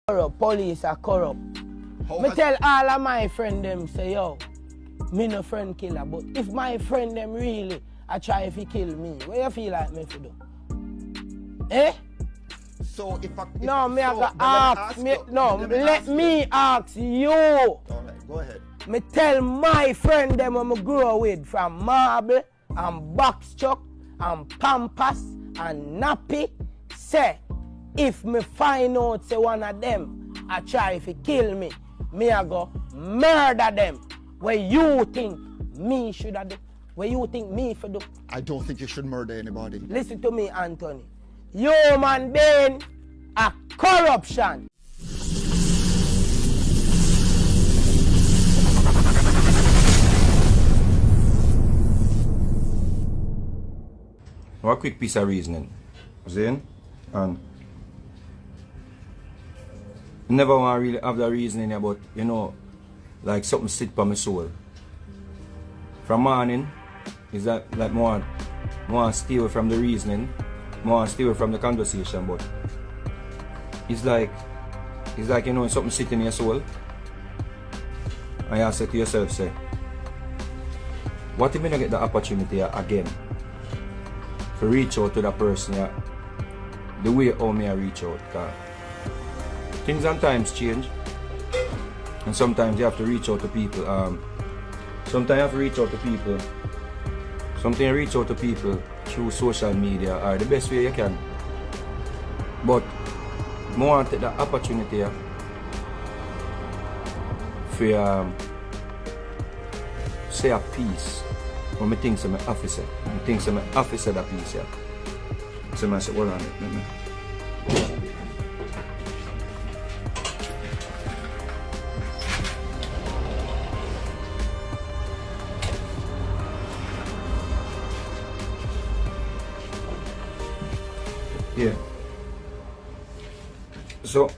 corrupt, police are corrupt. Me tell all of my friends them say, yo, me no friend killer, but if my friend them really I try if he kill me, what you feel like me to do? Eh? So if I let me ask you. Alright, go ahead. Me tell my friend them when me grow with from marble and box chuck and pampas and nappy, say if me find out say one of them I try if he kill me, me I go murder them. What you think me should do? What you think me for do? I don't think you should murder anybody. Listen to me, Anthony. Human being a corruption. One quick piece of reasoning. See? And never want to really have the reasoning about, you know, like something sit by my soul. From morning, is that like more stay away from the reasoning, more stay away from the conversation, but it's like you know something sitting in your soul. And you say to yourself, say, what if I don't get the opportunity again to reach out to that person the way how me I reach out? Cause things and times change, and sometimes you have to reach out to people. Sometimes you have to reach out to people. Sometimes you reach out to people through social media are the best way you can. But I want to take the opportunity for say a piece when I think I'm an officer. I think I'm an officer that piece here. So I say, hold on. Yeah. So,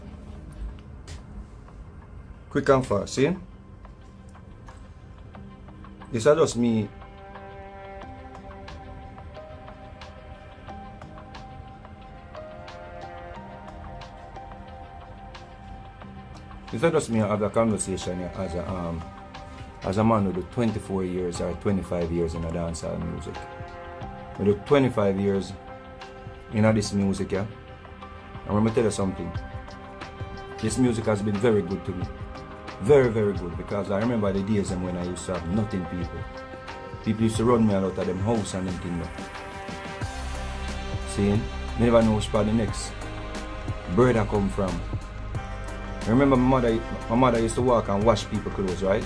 quick and fast, see? This is just me. This is just me have a conversation here as a man who do 24 years or 25 years in a dancehall music. I do 25 years in this music, yeah. And let me tell you something. This music has been very good to me. Very, very good, because I remember the days when I used to have nothing people. People used to run me out of them house and them thing. See? Never know which part the next bird I come from. I remember my mother used to walk and wash people's clothes, right?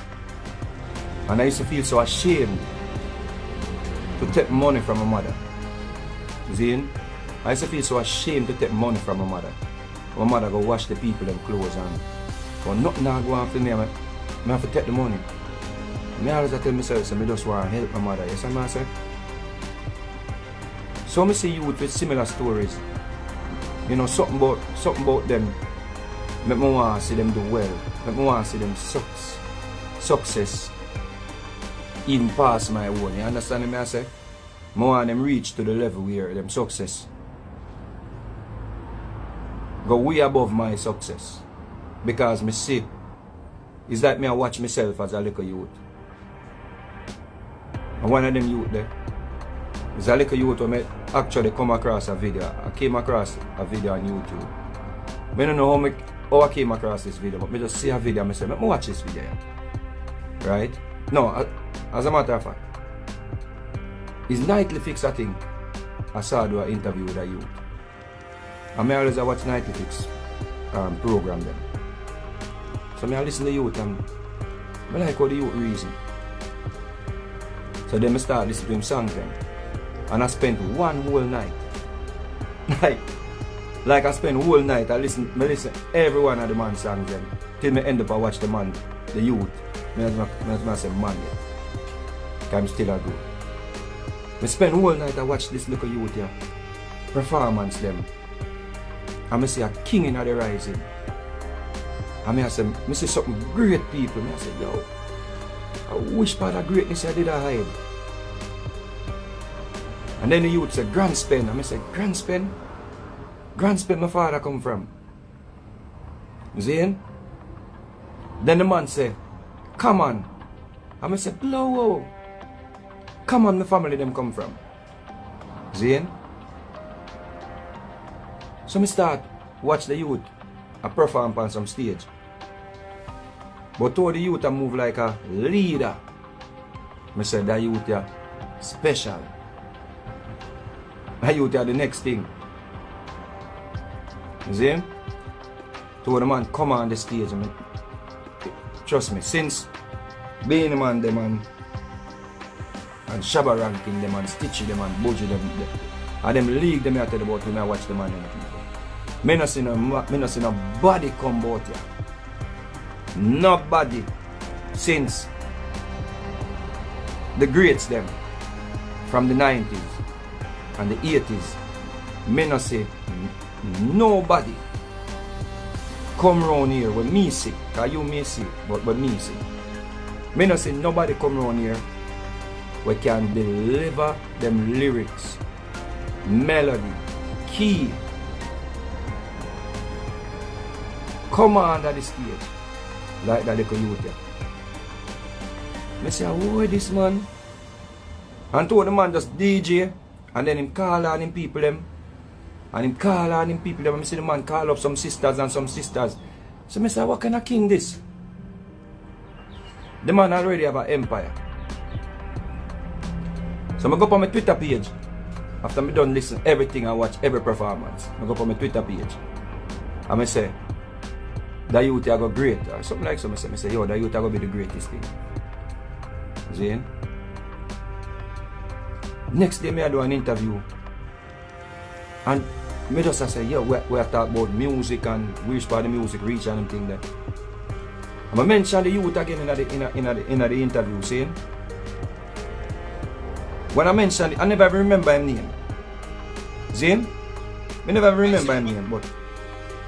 And I used to feel so ashamed to take money from my mother. See? I used to feel so ashamed to take money from my mother. My mother go wash the people them clothes and but nothing now go on for me. I have to take the money. I always tell myself, so I just want to help my mother. Yes, I'm saying? So I see youth with similar stories. You know, something about them make me want to see them do well. Make me want to see them success even past my own. You understand me? I say? I want them reach to the level where them success go way above my success. Because me see, it's like me I watch myself as a little youth. And one of them youth there is a little youth who I actually come across a video. I came across a video on YouTube. I don't know how I came across this video, but I just see a video and I say, let me watch this video. Right? No, as a matter of fact, it's Nightly Fix, I think. I saw do an interview with a youth. And I always watch Nightly Fix program them. So I listen to youth and I like how the youth reason. So then I start listening to him songs then. And I spent one whole night. like I spent whole night, I listen every one of the man's songs then. Till I end up I watch the man, the youth. I say man yet. I'm still a good. I spend whole night I watch this little youth here. Performance them. And I see a king in the rising. And I see something great people. I say, yo, I wish part of greatness I did a hide. And then the youth said, Grand Spend. And I said, Grand Spend? Grand Spend my father come from. You see? Then the man say, come on. And I say, blow. Come on, the family them come from. See? So I start watch the youth I perform on some stage. But all the youth I move like a leader. I said that youth are special. That youth are the next thing. You see? So the man come on the stage, I mean, trust me, since being the man them and Shabba ranking them and Stitchy them and Bojo them and them league them I tell about when I watch the man and the people. Me no see no body come about here. Nobody since the greats them from the 90s and the 80s. Me no see nobody come round here with me see, cause you may see, but me see. Me no see nobody come round here we can deliver them lyrics, melody, key. Come on the stage like that little youth here. I say, who is this man? And told the man just DJ and then him call on him people them. And him call on him people them. I see the man call up some sisters and some sisters. So I say, what kind of king this? The man already have an empire. So I go up on my Twitter page. After I done listen everything and watch every performance, I go up on my Twitter page. And I say, that youth are go great. Or something like so. I say, yo, that youth are go be the greatest thing. See? Next day I do an interview. And I just say, yo, we talk about music and which part of the music reach and thing there. And I mention the youth again in the interview, see? When I mentioned it, I never remember his name. See? I never remember his name, but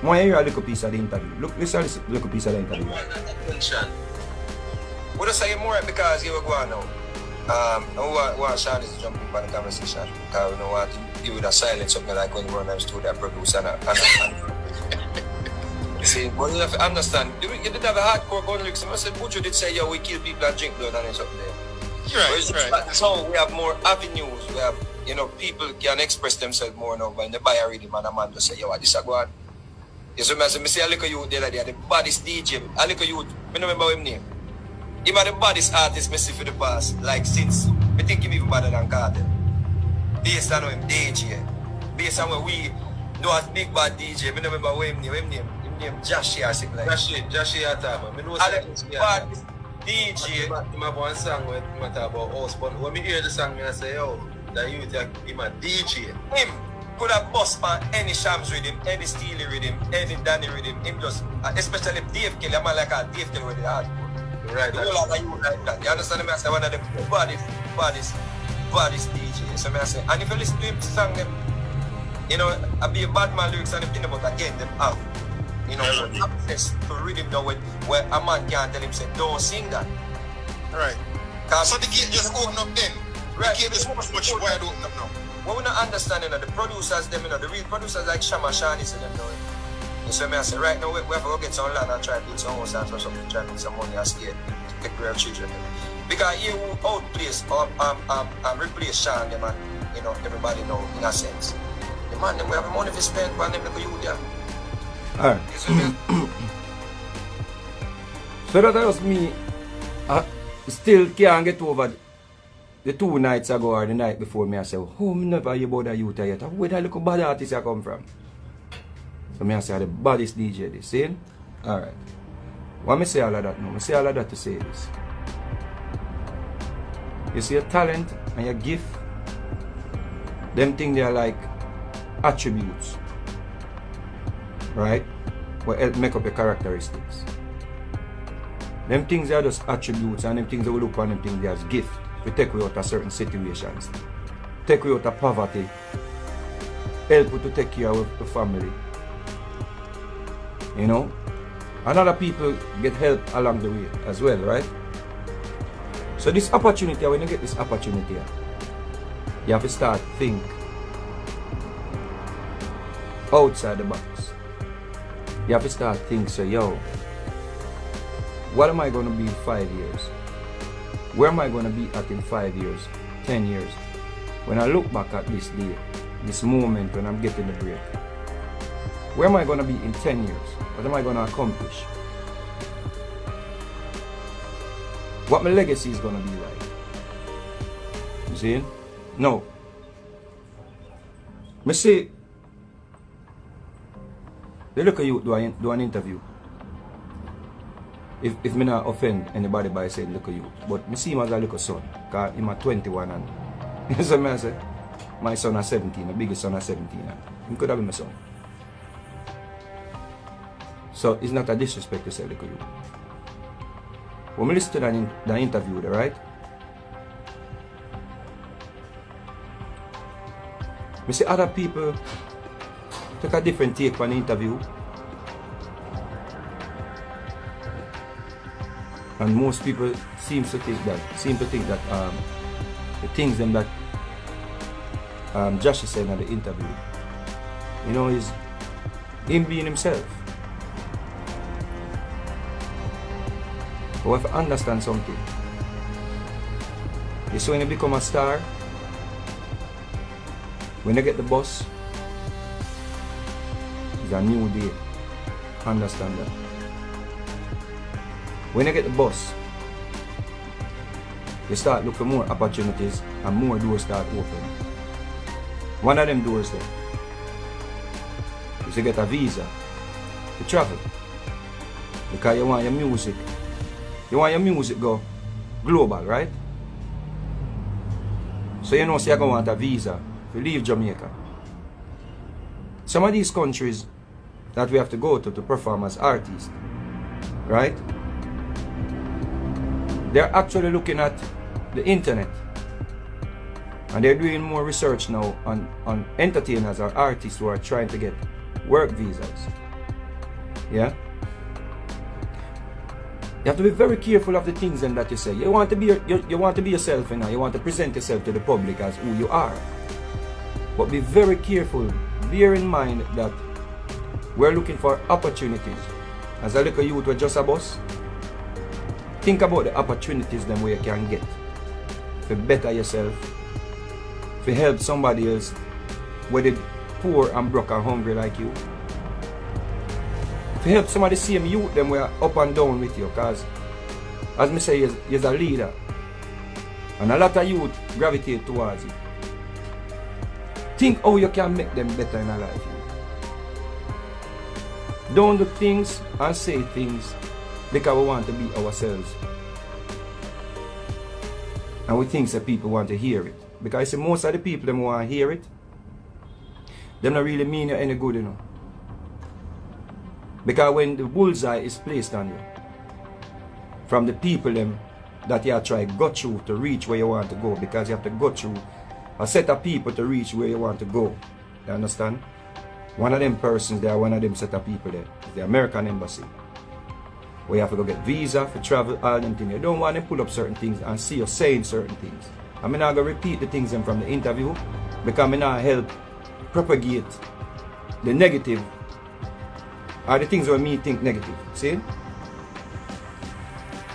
I want to hear a little piece of the interview. Look, listen to this little piece of the interview. What I say more because you were going now. I want Sean to jump in the conversation because we don't want to give it a silence, something like when you run down to that producer and see, but you have to understand, you did have a hardcore gun lyrics. I said, Buju did say, yo, we kill people and drink blood and something there. Right. So we have more avenues. We have, you know, people can express themselves more now. When they buy a rhythm and a man just say, yo, this is going. You see, I say a little youth the other day, the baddest DJ, a little youth, I don't remember his name. He was the baddest artist I see for the past, like since, I think him even better than Carter. Based on him DJ. Based on what we know as big bad DJ, I don't remember what his name Jashii or something like that. Jashii Atama. I know bad DJ. I have one song where I talk about house, but when I hear the song, I say, yo, that youth, him a DJ. Him could have bust on any Shams rhythm, any Steely rhythm, any Danny rhythm. Him just, especially Dave Kelly, I'm like a Dave Kelly with the hardcore. Right. The whole of you like that. You understand me? I say one of the baddest DJ. So I say, and if you listen to him sing them, you know, I be a bad man lyrics and everything, but again, them have. You know, access to rhythm now where a man can't tell him, say, don't sing that. Right. So the gate just open up then. Right. The gate is much wide open up now. What we not understanding the producers, them, you know, the real producers like Shama Shani, so them know it. You see me, I say, right now, we have to go get some land and try to build some house or something, try to make some money and stay to take care of children. Because he will outplace replace Sean, them, and, you know, everybody know, in a sense. The man, them, we have money to spend, but them, like you there. Alright. So that was me. I still can't get over the 2 nights ago or the night before me. I said, oh, I never hear about that youth yet. Where that little bad artist I come from? So I say the baddest DJ this, see? Alright. Why me say all of that now? I say all of that to say this. You see your talent and your gift, them things they are like attributes. Right? What help make up your characteristics. Them things are just attributes and them things that we look on them things they as gift. We take you out of certain situations. Take you out of poverty. Help you to take care of the family. You know? And other people get help along the way as well, right? So this opportunity, when you get this opportunity, you have to start think outside the box. you have to start thinking, so yo, what am I going to be in 5 years? Where am I going to be at in 5 years, 10 years? When I look back at this day, this moment when I'm getting the break, where am I going to be in 10 years? What am I going to accomplish? What my legacy is going to be like? You see? No. Me say, they look at you do an interview. If me not offend anybody by saying look at you, but me see him as a little son, because he's 21 and you see me I say, my son is 17, the biggest son is 17 and he could have been my son. So it's not a disrespect to say look at you. When we listen to that interview there, right? We see other people take a different take on the interview. And most people seem to think that the things them that Jashii said in the interview, you know, is him being himself. But we have to understand something. You see, when you become a star, when you get the bus, it's a new day. Understand that. When you get the bus, you start looking for more opportunities and more doors start opening. One of them doors there is to get a visa to travel. Because you want your music. You want your music go global, right? So you know, so you're going to want a visa to leave Jamaica. Some of these countries that we have to go to perform as artists, right? They're actually looking at the internet. And they're doing more research now on entertainers or artists who are trying to get work visas. Yeah? You have to be very careful of the things then that you say. You want to be yourself, you know. You want to present yourself to the public as who you are. But be very careful. Bear in mind that we're looking for opportunities. As a little youth with just a bus, think about the opportunities them where you can get to better yourself, to help somebody else, whether poor and broke and hungry like you. To help somebody see him youth them where up and down with you, because as me say, you're a leader. And a lot of youth gravitate towards you. Think how you can make them better in a life. Don't do things and say things because we want to be ourselves. And we think that people want to hear it. Because I see most of the people them want to hear it, them not really mean you any good, you know. Because when the bullseye is placed on you, from the people them that you have to go through to reach where you want to go, because you have to go through a set of people to reach where you want to go. You understand? One of them persons there, one of them set of people there, is the American Embassy. Where you have to go get visa for travel, all them things. You don't want to pull up certain things and see you saying certain things. I'm not going to repeat the things from the interview because I'm not help propagate the negative or the things where me think negative. See?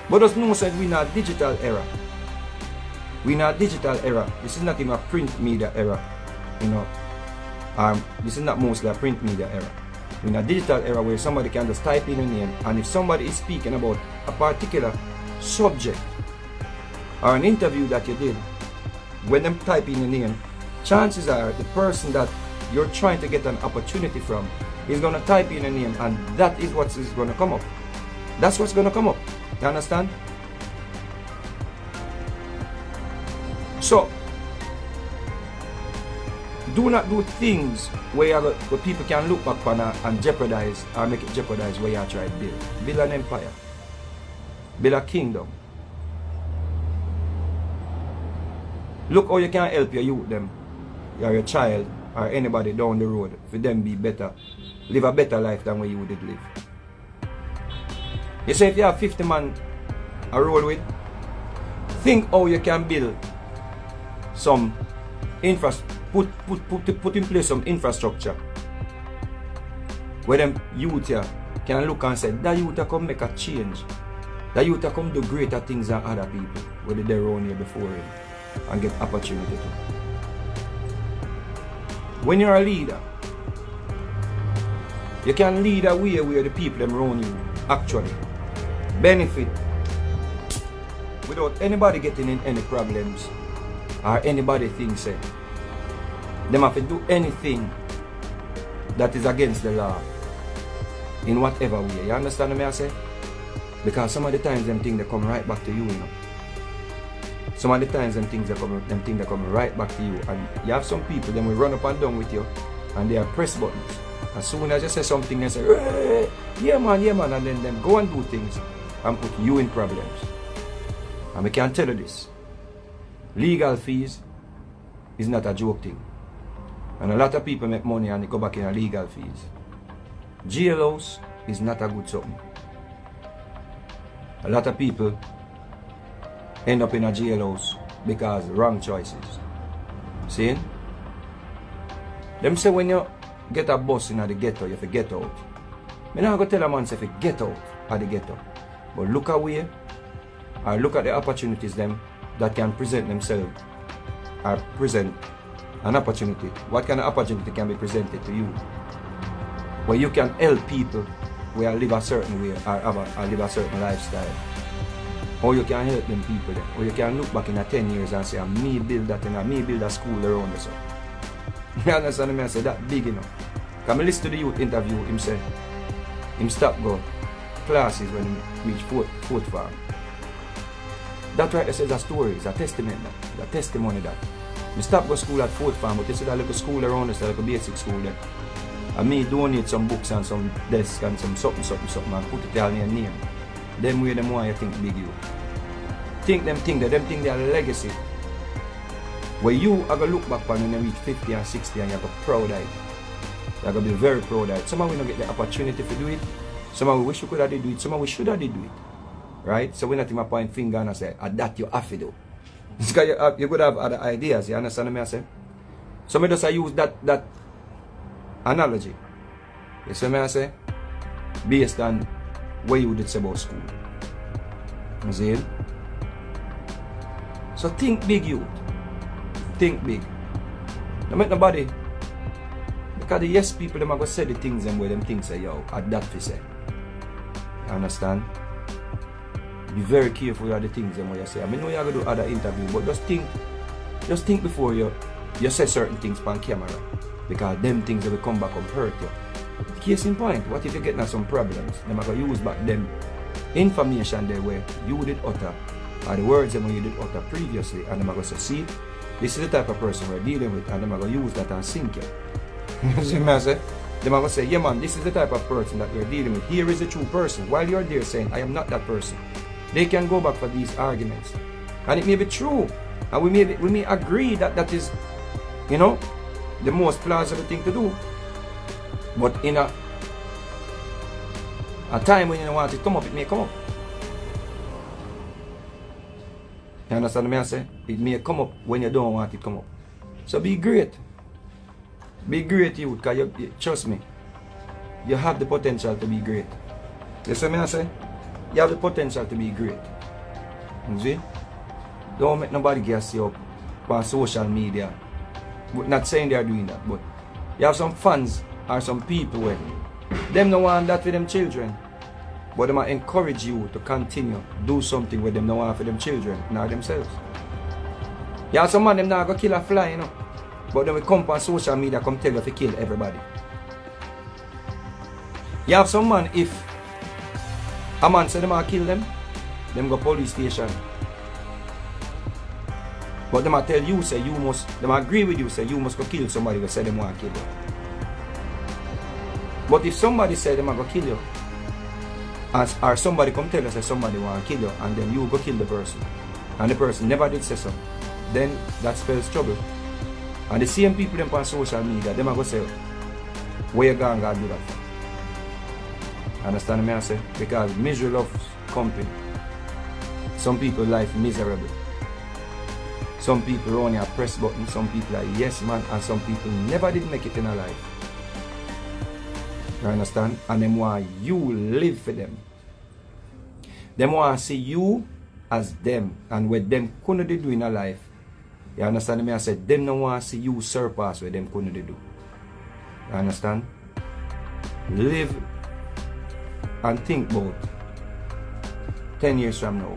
But us know that we're in a digital era. We're in a digital era. This is not even a print media era. You know. This is not mostly a print media era. We're in a digital era where somebody can just type in a name, and if somebody is speaking about a particular subject or an interview that you did, when them type in a name, chances are the person that you're trying to get an opportunity from is going to type in a name, and that is what is going to come up. That's what's going to come up. You understand? So, do not do things where people can look back on and jeopardize or make it jeopardize where you are trying to build. Build an empire. Build a kingdom. Look how you can help your youth them, or your child, or anybody down the road, for them be better, live a better life than what you did live. You say if you have 50 man a roll with, think how you can build some put in place some infrastructure where them youth here can look and say, that youth come make a change. That youth come do greater things than other people who did their own here before him and get opportunity to. When you're a leader, you can lead a way where the people them around you actually benefit without anybody getting in any problems or anybody thinks say them have to do anything that is against the law in whatever way. You understand what I say? Because some of the times them things they come right back to you, you know. Some of the times them things they come right back to you, and you have some people them will run up and down with you and they are press buttons. As soon as you say something, they say, hey, yeah man, and then them go and do things and put you in problems. And we can tell you this. Legal fees is not a joke thing. And a lot of people make money and they go back in a legal fees. Jailhouse is not a good something. A lot of people end up in a jailhouse because wrong choices. See? Them say when you get a bus in the ghetto, you have to get out. I'm not going to tell a man say if you get out of the ghetto. But look away or look at the opportunities them that can present themselves or present an opportunity. What kind of opportunity can be presented to you? Where you can help people where live a certain way or live a certain lifestyle. Or you can help them people there. Or you can look back in 10 years and say, me build that and me build a school around this. You understand me? I say that big enough. Come listen to the youth interview, him say, him stop go classes when he reach fourth farm. That right there says a story, it's a testament that, a testimony that. He stop go school at fourth farm, but you see that little school around us, that little basic school there. And me donate some books and some desk and some something and put it all in your name. Them way them want you think big you. Think they are legacy. Where you are going to look back on when you reach 50 and 60 and you're going to be proud of it. You're going to be very proud of it. Some of we don't get the opportunity to do it. Some of we wish we could have do it. Some of we should have do it. Right? So we're not even point finger and say, that you have to do. Because you could have other ideas. You understand what I say? So I just use that analogy. You see what I say? Based on what you did say about school. You see it? So think big, youth. Think big. Don't make nobody. Because the yes people them are going to say the things them where them things say, yo, at that fi say. You understand? Be very careful of the things them where you say. I mean, know you're going to do other interviews, but just think before you say certain things on camera. Because them things that will come back and hurt you. Case in point, what if you get now some problems? Them are going to use back them information there where you did utter, or the words them you did utter previously, and them are going to say, see, this is the type of person we're dealing with, and them are going to use that and sink you. You see what I say? Them are going to say, yeah man, this is the type of person that we're dealing with. Here is the true person. While you're there saying, I am not that person. They can go back for these arguments. And it may be true. And we may agree that that is, you know, the most plausible thing to do. But in a time when you don't want it to come up, it may come up. You understand what I say? It may come up when you don't want it to come up. So be great. Be great, youth, because you trust me. You have the potential to be great. You see what I say? You have the potential to be great. You see? Don't make nobody gas you up on social media. But not saying they are doing that, but you have some fans or some people where them don't want that for them children. But they might encourage you to continue do something with them don't want for them children, not themselves. You have some man them not go kill a fly, you know. But then we come on social media come tell you to kill everybody. You have some man, if a man say them want to kill them go police station. But them tell you say you must, them agree with you say you must go kill somebody who say them want to kill you. But if somebody say them go kill you, or somebody come tell us that somebody want to kill you, and then you go kill the person, and the person never did say so, then that spells trouble. And the same people them on social media, them are going to say, where you going to do that for? Understand me I say? Because misery loves company. Some people life miserable. Some people only a press button, some people are yes man, and some people never did make it in a life. You understand? And them want you live for them. Them want to see you as them. And what them couldn't do in a life. You understand me? I said, them don't want to see you surpass what them couldn't do. You understand? Live and think about 10 years from now,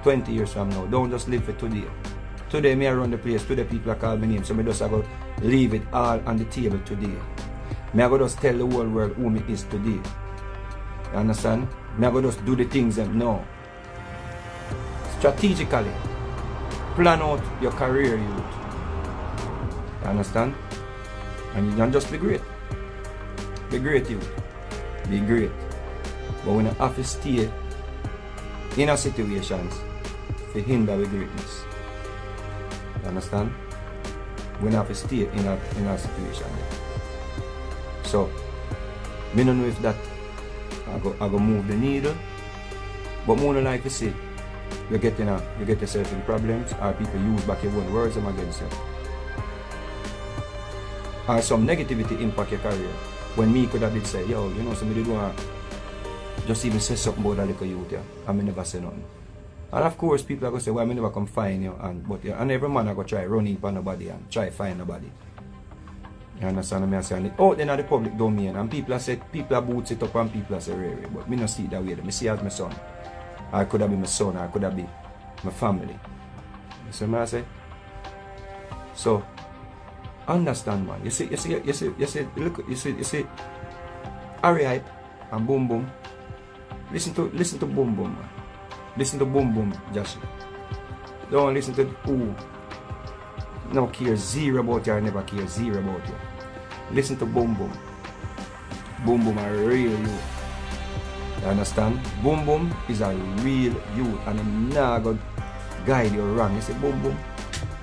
20 years from now. Don't just live for today. Today, me I run the place. Today, people call me name. So, me just go leave it all on the table today. Me I go just tell the whole world who me is today. You understand? Me I go just do the things them now. Strategically, plan out your career, youth. You understand? And you don't just be great. Be great, youth. Be great. But when you have to stay in a situations to hinder the greatness. You understand? When you have to stay in a situation. So, I don't know if that I go move the needle, but more than like to see you get yourself in problems, or people use back your own words against you. Or some negativity impact your career. When me could have did say, yo, you know, somebody do want just even say something about that little youth, yeah, and me never say nothing. And of course, people are going to say, well, I never come find you, and every man I go try running for nobody and try find nobody. You understand what I'm saying? Out then at the public domain, and people are boots it up and people are say, rare, but me not see it that way. Me see it as my son. Or it could have been my son, or it could have been my family. You see what I say? So, understand, man. You see, look, you see, Harry Hype and Boom Boom. Listen to Boom Boom, man. Listen to Boom Boom, Jashii. Don't listen to who no care zero about you or never care zero about you. Listen to Boom Boom. Boom Boom are real youth. You understand? Boom Boom is a real youth, and I'm not going to guide you wrong. You see, Boom Boom,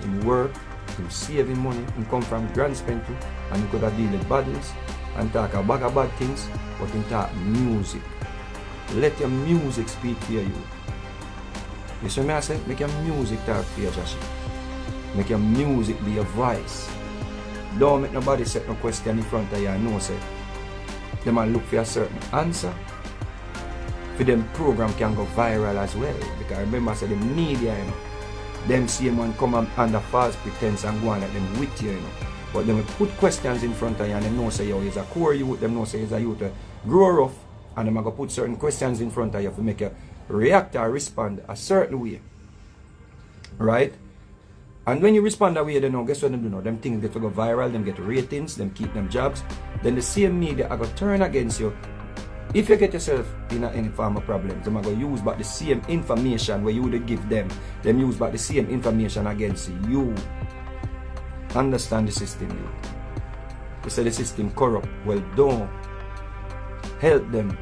him work, him saving money, him come from Grand Spencer, and he could have deal with badness and talk a bag of bad things, but him talk music. Let your music speak for you. You see what I say? Make your music talk for you, Jashii. Make your music be your voice. Don't make nobody set no question in front of you and know say they might look for a certain answer. For them program can go viral as well. Because remember I said the media, you know, them same one come under false pretense and go on at them with you, you know. But them put questions in front of you and they know say yo is a core youth, them know say is a youth grow rough, and them are going to put certain questions in front of you to make you react or respond a certain way. Right? And when you respond that way, they know, guess what them do now? Them things get to go viral, them get ratings, them keep them jobs. Then the same media are going to turn against you. If you get yourself in any form of problems, them are going to use back the same information where you would give them. Them use back the same information against you. Understand the system, you. You say the system corrupt. Well, don't help them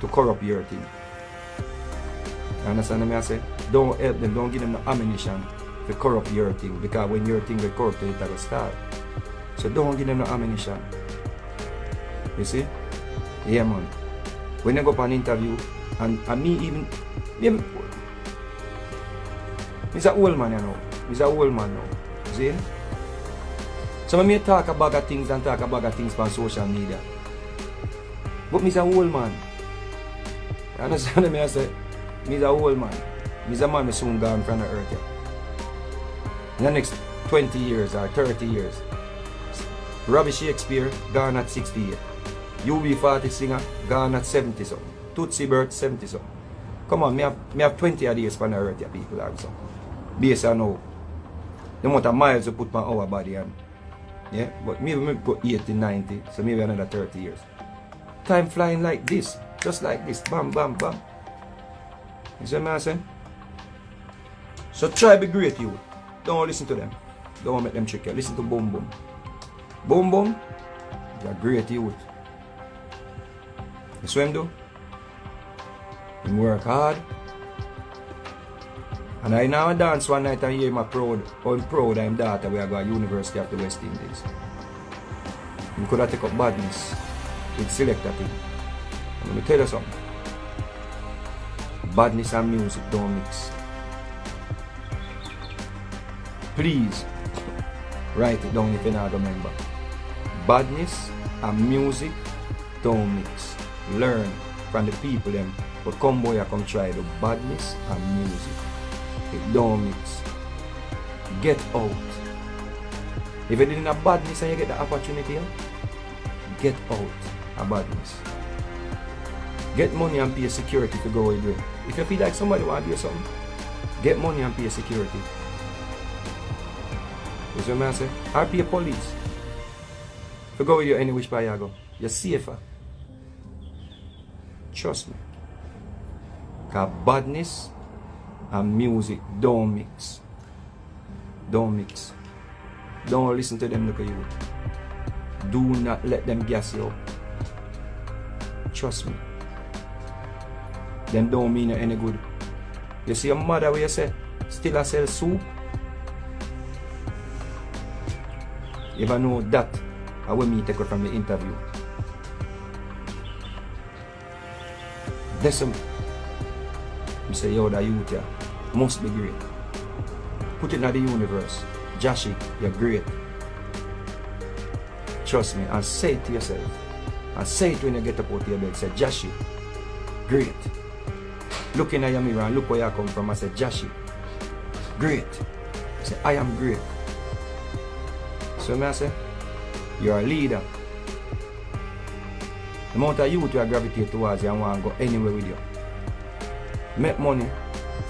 to corrupt your thing. You understand what I say? Don't help them, don't give them no ammunition to corrupt your thing, because when your thing will corrupt, it will start. So don't give them no ammunition. You see? Yeah, man. When you go for an interview, and me even, he's an old man, you know. He's an old man now. You see? So when me talk about things and talk about things on social media, but me's a old man. You understand what I say? Me's a old man. Me's a man who soon gone from the earth. Yeah. In the next 20 years or 30 years. Robbie Shakespeare gone at 68. UB40 singer gone at 70 something. Tootsie Bird 70 something. Come on, me have 20 of these from the earth, yeah, people are so. Based on how the amount of miles you put on our body and yeah, but maybe put 80, 90, so maybe another 30 years. Time flying like this, just like this, bam, bam, bam. You see what I'm saying? So try be great, you. Don't listen to them. Don't make them trick you. Listen to Boom Boom. Boom Boom, you're great youth. You see what him do? Him work hard. And I now dance one night and hear my proud, I'm proud of him daughter we are going to University of the West Indies. He could have taken up badness with selector thing. Let me tell you something. Badness and music don't mix. Please write it down if you not remember. Badness and music don't mix. Learn from the people them, but come boy, I come try the badness and music. It don't mix. Get out. If you didn't have badness and you get the opportunity, get out of badness. Get money and pay security to go where you do. If you feel like somebody want to do something, get money and pay security. You see what I say? Or pay police. To go with you any which way you go. You're safer. Trust me. Because badness and music don't mix. Don't mix. Don't listen to them look at you. Do not let them gas you up. Trust me. Them don't mean you any good. You see your mother where you say, still a sell soup? You ever know that? I will me take her from the interview. Listen. You say, yo, that youth here must be great. Put it in the universe. Jashii, you're great. Trust me, and say it to yourself. And say it when you get up out of your bed. Say, Jashii, great. Looking at your mirror and look where you come from. I say, Jashii, great. Say, I am great. So I say, you're a leader. The amount of youth you gravitate towards you and want to go anywhere with you. Make money,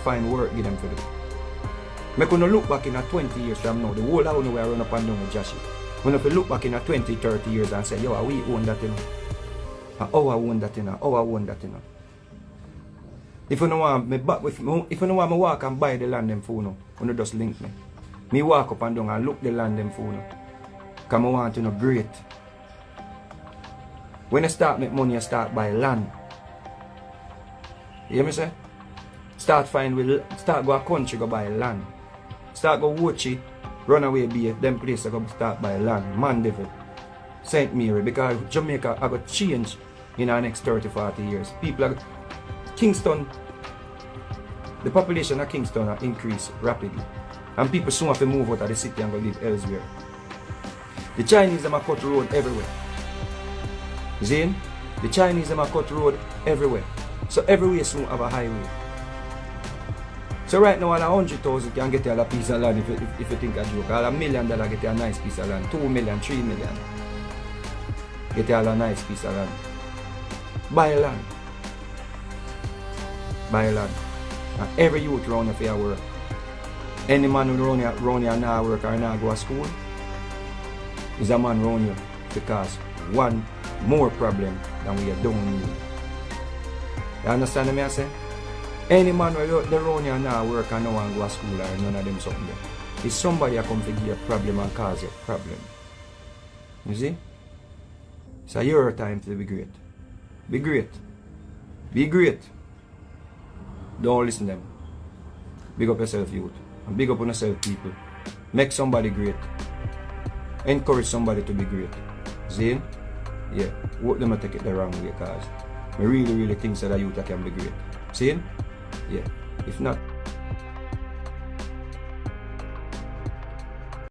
find work, give them to do. Make you look back in 20 years from now, the whole of you will run up and down with Jashii. When you look back in 20, 30 years and say, yo, we own that, you know. Oh, I own that, you know. Oh, I own that, you know. If you don't want me back with me, if you don't want me walk and buy the land them for you, you just link me. Me walk up and down and look the land them for you. Because I want to know great. When you start make money, you start buy land. You hear me say? Start go a country, go buy land. Start go Wochi, run away be them place go start buy land. Mandeville, St. Mary, because Jamaica I got change in the next 30-40 years. People are Kingston, the population of Kingston are increased rapidly. And people soon have to move out of the city and go live elsewhere. The Chinese them are cut road everywhere. See? The Chinese them are cut road everywhere. So everywhere soon have a highway. So right now all 100,000 can get a piece of land if you think a joke. All $1 million get a nice piece of land. 2 million, 3 million. Get a nice piece of land. Buy land. Buy land. And every youth around here for work. Any man who around here now work or now go to school is a man around here because one more problem than we don't need. You understand me I say? Any man who around here now work and no one go to school or none of them something there. It's somebody who come to give you a problem and cause you a problem. You see? So your time to be great. Be great. Be great. Don't listen to them. Big up yourself, youth. And big up on yourself, people. Make somebody great. Encourage somebody to be great. See? Yeah. Hope them take it the wrong way because I really think that youth can be great. See? Yeah. If not,